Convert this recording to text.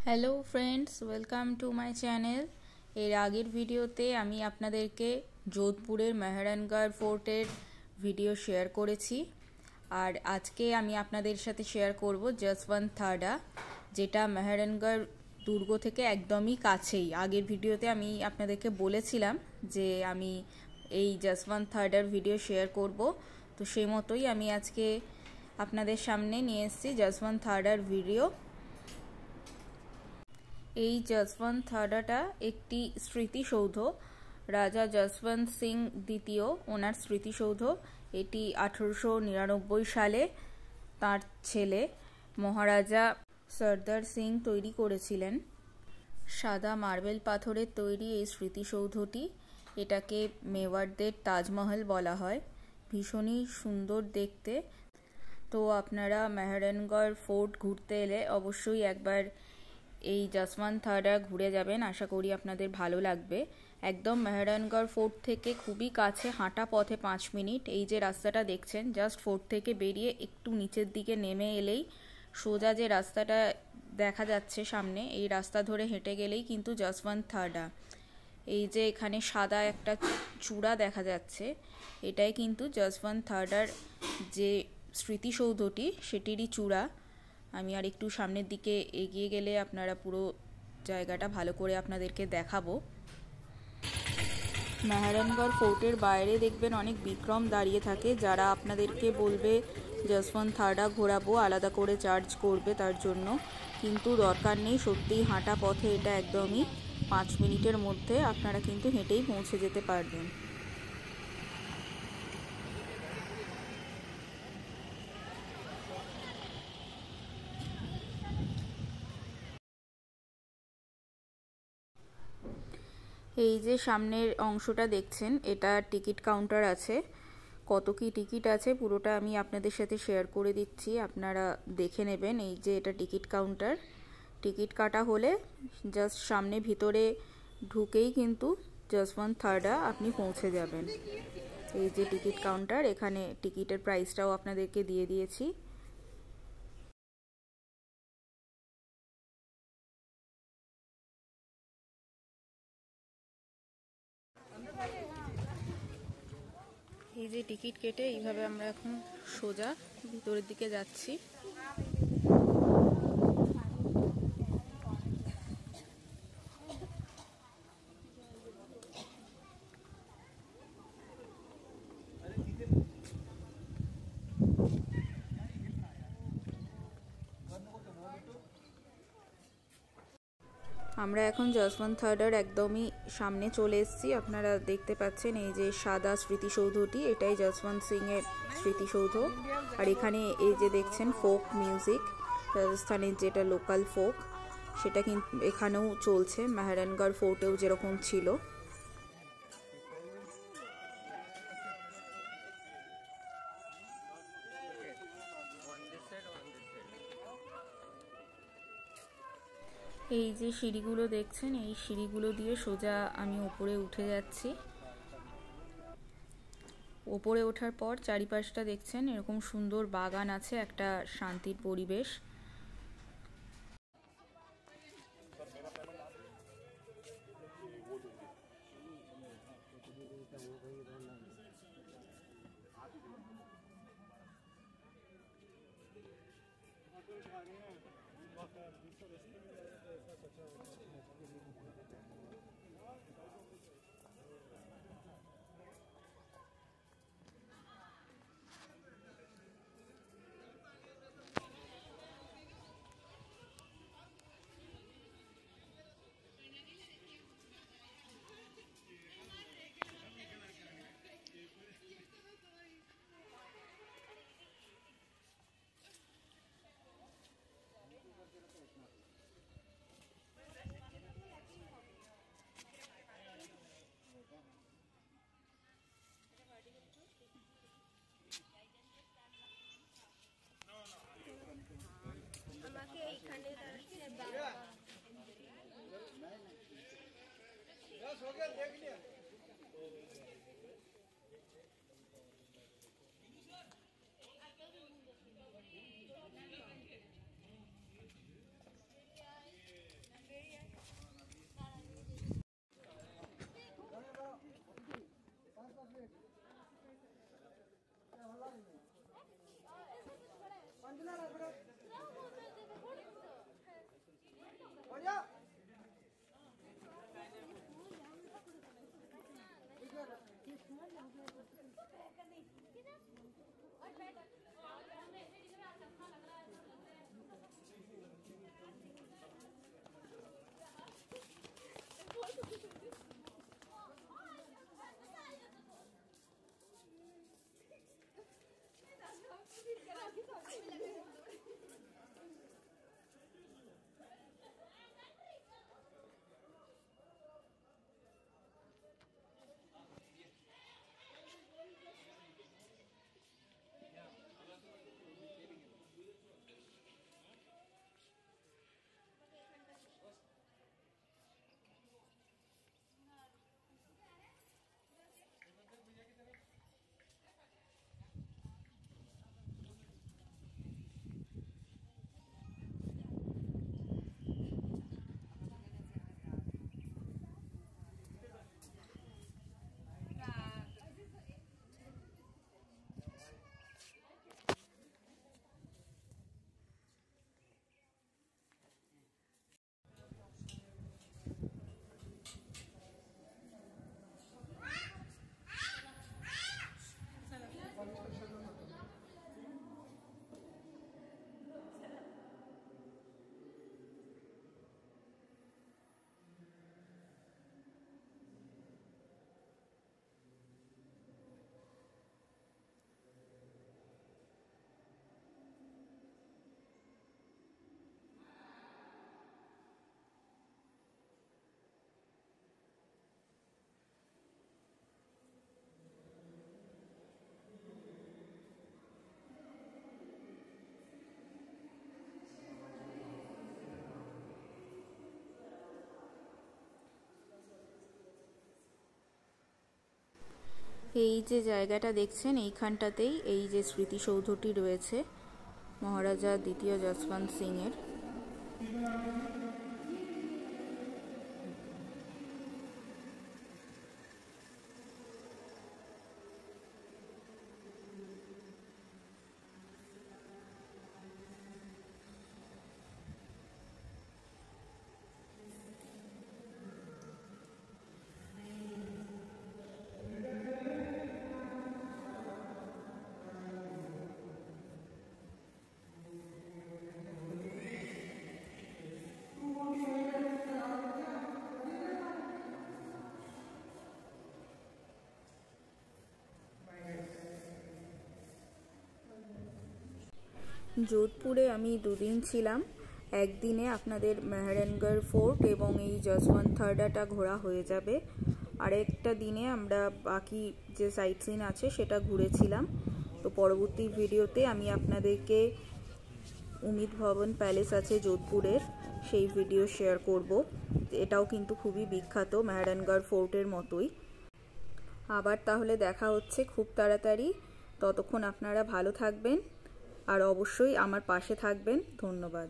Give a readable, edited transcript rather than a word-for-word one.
Hello friends, welcome to my channel. এর আগের ভিডিওতে আমি আপনাদেরকে যোধপুরের মেহরানগড় ফোর্টের ভিডিও শেয়ার করেছি, আর আজকে আমি আপনাদের সাথে শেয়ার করব জসবন্ত থাডা, যেটা মেহরানগড় দুর্গ থেকে একদমই কাছেই। আগের ভিডিওতে আমি আপনাদেরকে বলেছিলাম যে আমি এই জসবন্ত থাডার ভিডিও শেয়ার করব, তো সেই মতোই আমি আজকে আপনাদের সামনে নিয়ে এসেছি জসবন্ত থাডার ভিডিও। এই জসবন্ত থাডাটা একটি স্মৃতিসৌধ, রাজা জসবন্ত সিং দ্বিতীয় ওনার স্মৃতিসৌধ। এটি 1899 সালে তার ছেলে মহারাজা সর্দার সিং তৈরি করেছিলেন। সাদা মার্বেল পাথরের তৈরি এই স্মৃতিসৌধটি, এটাকে মেওয়ারদের তাজমহল বলা হয়। ভীষণই সুন্দর দেখতে। তো আপনারা মেহরানগড় ফোর্ট ঘুরতে এলে অবশ্যই একবার এই জসবন্ত থাডা ঘুরে যাবেন, আশা করি আপনাদের ভালো লাগবে। একদম মেহরানগড় ফোর্ট থেকে খুবই কাছে, হাঁটা পথে 5 মিনিট। এই যে রাস্তাটা দেখছেন, জাস্ট ফোর্ট থেকে বেরিয়ে একটু নিচের দিকে নেমে এলেই সোজা যে রাস্তাটা দেখা যাচ্ছে সামনে, এই রাস্তা ধরে হেঁটে গেলেই কিন্তু জসবন্ত থাডা। এই যে এখানে সাদা একটা চূড়া দেখা যাচ্ছে, এটাই কিন্তু জসবন্ত থাডার যে স্মৃতিসৌধটি সেটিরই চূড়া। আমি আর একটু সামনের দিকে এগিয়ে গেলে আপনারা পুরো জায়গাটা ভালো করে আপনাদেরকে দেখাবো। মেহরানগড় ফোর্টের বাইরে দেখবেন অনেক বিক্রম দাঁড়িয়ে থাকে, যারা আপনাদেরকে বলবে জসবন্ত থাডা ঘোরাবো, আলাদা করে চার্জ করবে তার জন্য। কিন্তু দরকার নেই, সত্যিই হাঁটা পথে এটা একদমই 5 মিনিটের মধ্যে আপনারা কিন্তু হেঁটেই পৌঁছে যেতে পারবেন। এই যে সামনের অংশটা দেখছেন, এটা টিকিট কাউন্টার আছে। কত কি টিকিট আছে পুরোটা আমি আপনাদের সাথে শেয়ার করে দিচ্ছি, আপনারা দেখে নেবেন। এই যে এটা টিকিট কাউন্টার, টিকিট কাটা হলে জাস্ট সামনে ভিতরে ঢুকেই কিন্তু জসবন্ত থাডা আপনি পৌঁছে যাবেন। এই যে টিকিট কাউন্টার, এখানে টিকিটের প্রাইসটাও আপনাদেরকে দিয়ে দিয়েছি। এই যে টিকিট কেটে এইভাবে আমরা এখন সোজা ভিতরের দিকে যাচ্ছি। আমরা এখন জসবন্ত থাডার একদমই সামনে চলে এসেছি। আপনারা দেখতে পাচ্ছেন এই যে সাদা স্মৃতিসৌধটি, এটাই জসবন্ত সিং এর স্মৃতিসৌধ। আর এখানে এই যে দেখছেন ফোক মিউজিক, রাজস্থানের যেটা লোকাল ফোক, সেটা কিন্তু এখানেও চলছে, মেহরানগড় ফোর্টেও যেরকম ছিল। এই যে সিঁড়িগুলো দেখছেন, এই সিঁড়িগুলো দিয়ে সোজা আমি ওপরে উঠে যাচ্ছি। ওপরে ওঠার পর চারিপাশটা দেখছেন এরকম সুন্দর বাগান আছে, একটা শান্তির পরিবেশ। এই যে জায়গাটা দেখছেন এইখানটাতেই এই যে স্মৃতিসৌধটি রয়েছে মহারাজা দ্বিতীয় যশবন্ত সিং এর। যোধপুরে আমি 2 দিন ছিলাম। একদিনে আপনাদের মেহরানগড় ফোর্ট এবং এই যশবন্ত থাডাটা ঘোরা হয়ে যাবে। আরেকটা দিনে আমরা বাকি যে সাইট সিন আছে সেটা ঘুরেছিলাম। তো পরবর্তী ভিডিওতে আমি আপনাদেরকে উমিদ ভবন প্যালেস আছে যোধপুরের, সেই ভিডিও শেয়ার করব। এটাও কিন্তু খুবই বিখ্যাত মেহরানগড় ফোর্টের মতোই। আবার তাহলে দেখা হচ্ছে খুব তাড়াতাড়ি। ততক্ষণ আপনারা ভালো থাকবেন আর অবশ্যই আমার পাশে থাকবেন। ধন্যবাদ।